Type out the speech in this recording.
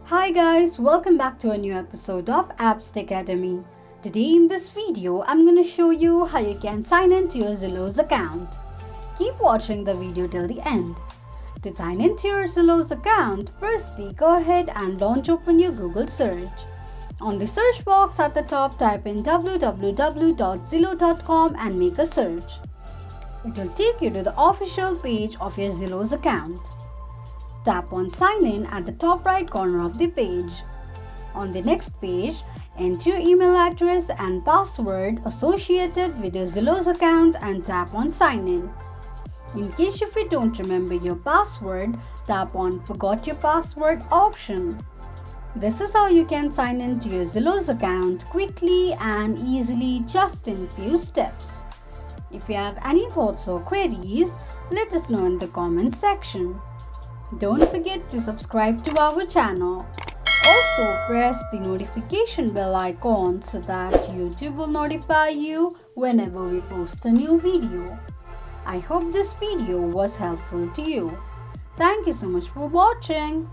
Hi guys, welcome back to a new episode of Apps Academy. Today in this video, I'm going to show you how you can sign into your Zillow's account. Keep watching the video till the end. To sign into your Zillow's account, firstly go ahead and launch open your Google search. On the search box at the top, type in www.zillow.com and make a search. It will take you to the official page of your Zillow's account. Tap on Sign In at the top right corner of the page. On the next page, enter your email address and password associated with your Zillow's account and tap on Sign In. In case if you don't remember your password, tap on Forgot your password option. This is how you can sign into your Zillow's account quickly and easily just in few steps. If you have any thoughts or queries, let us know in the comments section. Don't forget to subscribe to our channel. Also press the notification bell icon so that YouTube will notify you whenever we post a new video. I hope this video was helpful to you. Thank you so much for watching.